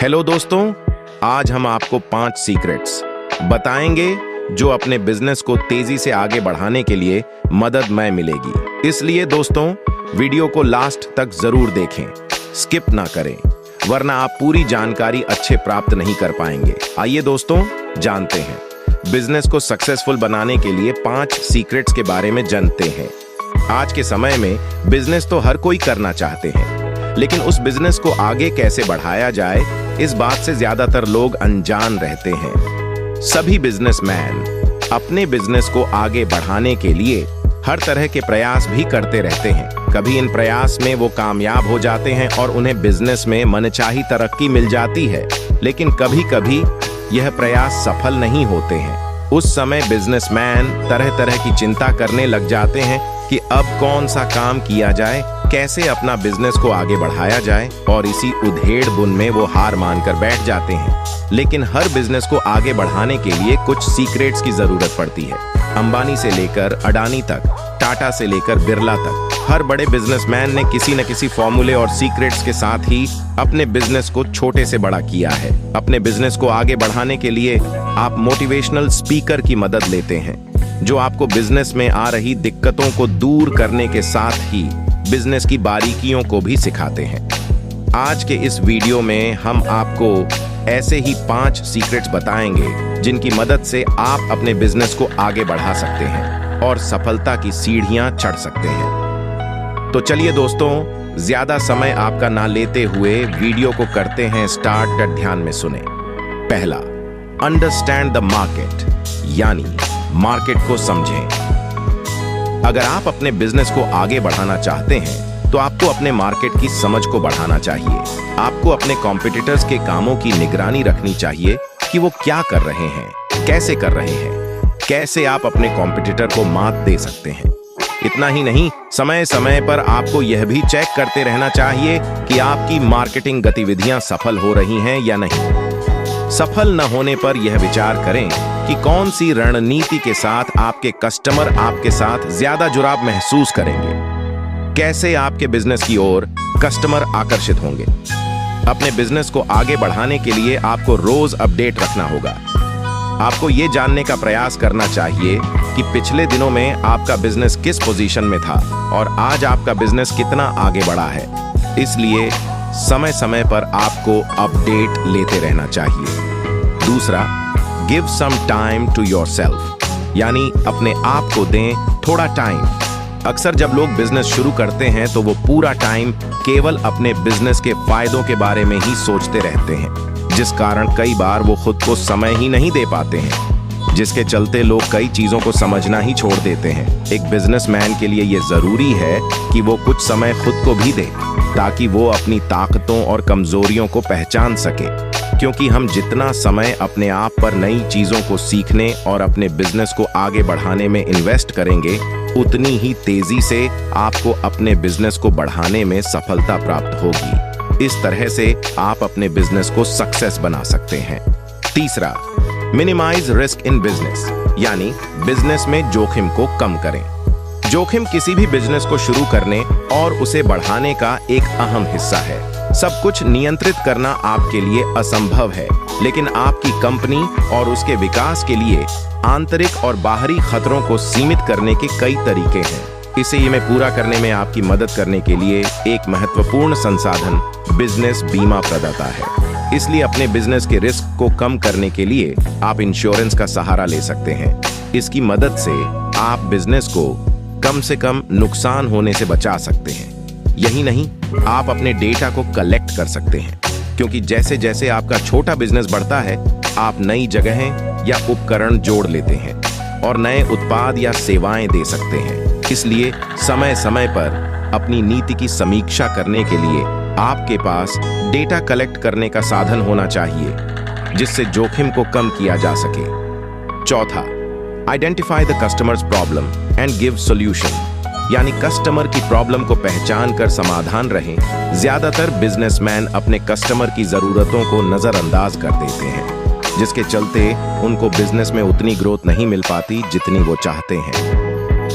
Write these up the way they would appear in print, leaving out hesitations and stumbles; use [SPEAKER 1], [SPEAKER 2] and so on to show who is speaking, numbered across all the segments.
[SPEAKER 1] Hello दोस्तों, आज हम आपको 5 सीक्रेट्स बताएंगे जो अपने बिजनेस को तेजी से आगे बढ़ाने के लिए मददमय मिलेगी। इसलिए दोस्तों, वीडियो को लास्ट तक जरूर देखें, स्किप ना करें, वरना आप पूरी जानकारी अच्छे प्राप्त नहीं कर पाएंगे। आइए दोस्तों, जानते हैं बिजनेस को सक्सेसफुल बनाने के लिए 5 सीक्रेट्स के बारे में जानते हैं। आज के समय में बिजनेस तो हर कोई करना चाहते हैं, लेकिन उस बिजनेस को आगे कैसे बढ़ाया जाए, इस बात से ज्यादातर लोग अनजान रहते हैं। सभी बिजनेसमैन अपने बिजनेस को आगे बढ़ाने के लिए हर तरह के प्रयास भी करते रहते हैं। कभी इन प्रयास में वो कामयाब हो जाते हैं और उन्हें बिजनेस में मनचाही तरक्की मिल जाती है, लेकिन कभी कभी यह प्रयास सफल नहीं होते हैं। उस समय बिजनेसमैन तरह तरह की चिंता करने लग जाते हैं कि अब कौन सा काम किया जाए, कैसे अपना बिजनेस को आगे बढ़ाया जाए, और इसी उधेड़-बुन में वो हार मानकर बैठ जाते हैं। लेकिन हर बिजनेस को आगे बढ़ाने के लिए कुछ सीक्रेट्स की जरूरत पड़ती है। अंबानी से लेकर अडानी तक, टाटा से लेकर बिरला तक, हर बड़े बिजनेसमैन ने किसी न किसी फॉर्मूले और सीक्रेट्स के साथ ही अपने बिजनेस को छोटे से बड़ा किया है। अपने बिजनेस को आगे बढ़ाने के लिए आप मोटिवेशनल स्पीकर की मदद लेते हैं, जो आपको बिजनेस में आ रही दिक्कतों को दूर करने के साथ ही बिजनेस की बारीकियों को भी सिखाते हैं। आज के इस वीडियो में हम आपको ऐसे ही 5 सीक्रेट्स बताएंगे जिनकी मदद से आप अपने बिजनेस को आगे बढ़ा सकते हैं और सफलता की सीढ़ियां चढ़ सकते हैं। तो चलिए दोस्तों, ज्यादा समय आपका ना लेते हुए वीडियो को करते हैं स्टार्ट। ध्यान में सुने। पहला, अंडरस्टैंड द मार्केट, यानी मार्केट को समझें। अगर आप अपने बिजनेस को आगे बढ़ाना चाहते हैं तो आपको अपने मार्केट की समझ को बढ़ाना चाहिए। आपको अपने कॉम्पिटिटर्स के कामों की निगरानी रखनी चाहिए कि वो क्या कर रहे हैं, कैसे कर रहे हैं, कैसे आप अपने कॉम्पिटिटर को मात दे सकते हैं। इतना ही नहीं, समय समय पर आपको यह भी चेक करते रहना चाहिए कि आपकी मार्केटिंग गतिविधियां सफल हो रही हैं या नहीं। सफल न होने पर यह विचार करें कि कौन सी रणनीति के साथ आपके कस्टमर आपके साथ ज्यादा जुड़ाव महसूस करेंगे, कैसे आपके बिजनेस की ओर कस्टमर आकर्षित होंगे। अपने बिजनेस को आगे बढ़ाने के लिए आपको रोज अपडेट रखना होगा। आपको यह जानने का प्रयास करना चाहिए कि पिछले दिनों में आपका बिजनेस किस पोजीशन में था और आज आपका बिजनेस कितना आगे बढ़ा है। इसलिए समय समय पर आपको अपडेट लेते रहना चाहिए। दूसरा, give some time to yourself, यानी अपने आप को दें थोड़ा टाइम। अक्सर जब लोग बिजनेस शुरू करते हैं तो वो पूरा टाइम केवल अपने बिजनेस के फायदों के बारे में ही सोचते रहते हैं, जिस कारण कई बार वो खुद को समय ही नहीं दे पाते हैं, जिसके चलते लोग कई चीजों को समझना ही छोड़ देते हैं। एक बिजनेसमैन के लिए ये जरूरी है कि वो कुछ समय खुद को भी दे, ताकि वो अपनी ताकतों और कमजोरियों को पहचान सके, क्योंकि हम जितना समय अपने आप पर नई चीजों को सीखने और अपने बिजनेस को आगे बढ़ाने में इन्वेस्ट करेंगे, उतनी ही तेजी से आपको अपने बिजनेस को बढ़ाने में सफलता प्राप्त होगी। इस तरह से आप अपने बिजनेस को सक्सेस बना सकते हैं। तीसरा, मिनिमाइज रिस्क इन बिजनेस, यानी बिजनेस में जोखिम को कम करें। जोखिम किसी भी बिजनेस को शुरू करने और उसे बढ़ाने का एक अहम हिस्सा है। सब कुछ नियंत्रित करना आपके लिए असंभव है, लेकिन आपकी कंपनी और उसके विकास के लिए आंतरिक और बाहरी खतरों को सीमित करने के कई तरीके हैं। इसे में पूरा करने में आपकी मदद करने के लिए एक महत्वपूर्ण संसाधन बिजनेस बीमा प्रदाता है। इसलिए अपने बिजनेस के रिस्क को कम करने के लिए आप इंश्योरेंस का सहारा ले सकते हैं। इसकी मदद से आप बिजनेस को कम से कम नुकसान होने से बचा सकते हैं। यही नहीं, आप अपने डेटा को कलेक्ट कर सकते हैं, क्योंकि जैसे जैसे आपका छोटा बिजनेस बढ़ता है, आप नई जगहें या उपकरण जोड़ लेते हैं और नए उत्पाद या सेवाएं दे सकते हैं। इसलिए समय समय पर अपनी नीति की समीक्षा करने के लिए आपके पास डेटा कलेक्ट करने का साधन होना चाहिए, जिससे जोखिम को कम किया जा सके। चौथा, identify the customers problem and give solution, यानी कस्टमर की प्रॉब्लम को पहचान कर समाधान रहें। ज्यादातर बिजनेसमैन अपने कस्टमर की जरूरतों को नजरअंदाज कर देते हैं, जिसके चलते उनको बिजनेस में उतनी ग्रोथ नहीं मिल पाती जितनी वो चाहते हैं।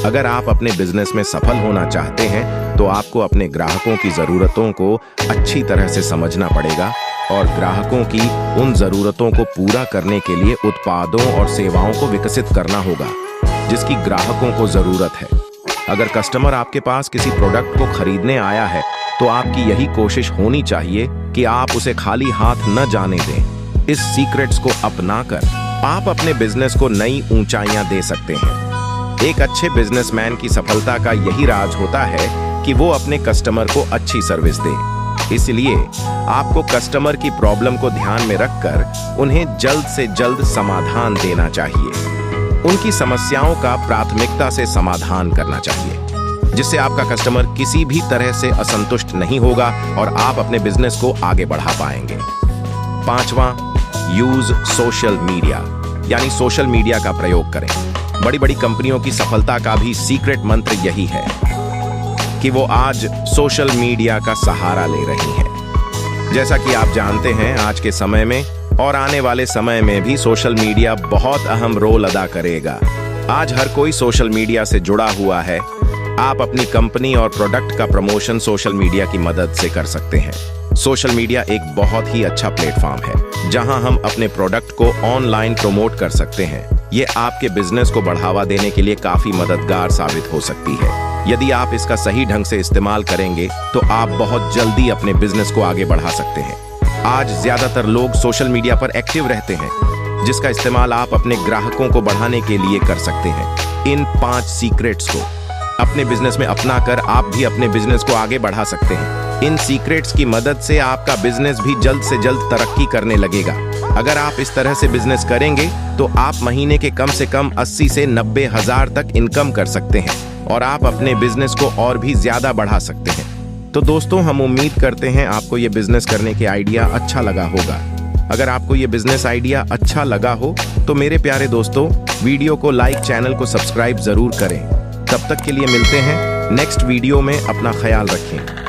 [SPEAKER 1] अगर आप अपने बिजनेस में सफल होना चाहते हैं तो आपको अपने ग्राहकों की जरूरतों को अच्छी तरह से समझना पड़ेगा और ग्राहकों की उन जरूरतों को पूरा करने के लिए उत्पादों और सेवाओं को विकसित करना होगा जिसकी ग्राहकों को जरूरत है। अगर कस्टमर आपके पास किसी प्रोडक्ट को खरीदने आया है तो आपकी यही कोशिश होनी चाहिए कि आप उसे खाली हाथ न जाने दें। इस सीक्रेट्स को अपनाकर आप अपने बिजनेस को नई ऊंचाइयां दे सकते हैं। एक अच्छे बिजनेसमैन की सफलता का यही राज होता है कि वो अपने कस्टमर को अच्छी सर्विस दे। इसलिए आपको कस्टमर की प्रॉब्लम को ध्यान में रखकर उन्हें जल्द से जल्द समाधान देना चाहिए। उनकी समस्याओं का प्राथमिकता से समाधान करना चाहिए, जिससे आपका कस्टमर किसी भी तरह से असंतुष्ट नहीं होगा और आप अपने बिजनेस को आगे बढ़ा पाएंगे। 5वां, यूज सोशल मीडिया, यानी सोशल मीडिया का प्रयोग करें। बड़ी बड़ी कंपनियों की सफलता का भी सीक्रेट मंत्र यही है कि वो आज सोशल मीडिया का सहारा ले रही हैं। जैसा कि आप जानते हैं, आज के समय में और आने वाले समय में भी सोशल मीडिया बहुत अहम रोल अदा करेगा। आज हर कोई सोशल मीडिया से जुड़ा हुआ है। आप अपनी कंपनी और प्रोडक्ट का प्रमोशन सोशल मीडिया की मदद से कर सकते हैं। सोशल मीडिया एक बहुत ही अच्छा प्लेटफॉर्म है जहां हम अपने प्रोडक्ट को ऑनलाइन प्रमोट कर सकते हैं। ये आपके बिजनेस को बढ़ावा देने के लिए काफी मददगार साबित हो सकती है। यदि आप इसका सही ढंग से इस्तेमाल करेंगे तो आप बहुत जल्दी अपने बिजनेस को आगे बढ़ा सकते हैं। आज ज्यादातर लोग सोशल मीडिया पर एक्टिव रहते हैं, जिसका इस्तेमाल आप अपने ग्राहकों को बढ़ाने के लिए कर सकते हैं। इन 5 सीक्रेट्स को अपने बिजनेस में अपनाकर आप भी अपने बिजनेस को आगे बढ़ा सकते हैं। इन सीक्रेट्स की मदद से आपका बिजनेस भी जल्द से जल्द तरक्की करने लगेगा। अगर आप इस तरह से बिजनेस करेंगे तो आप महीने के कम से कम 80 से 90 हजार तक इनकम कर सकते हैं और आप अपने बिजनेस को और भी ज्यादा बढ़ा सकते हैं। तो दोस्तों, हम उम्मीद करते हैं आपको ये बिजनेस करने के आइडिया अच्छा लगा होगा। अगर आपको ये बिजनेस आइडिया अच्छा लगा हो तो मेरे प्यारे दोस्तों, वीडियो को लाइक, चैनल को सब्सक्राइब जरूर करें। तब तक के लिए मिलते हैं नेक्स्ट वीडियो में। अपना ख्याल रखें।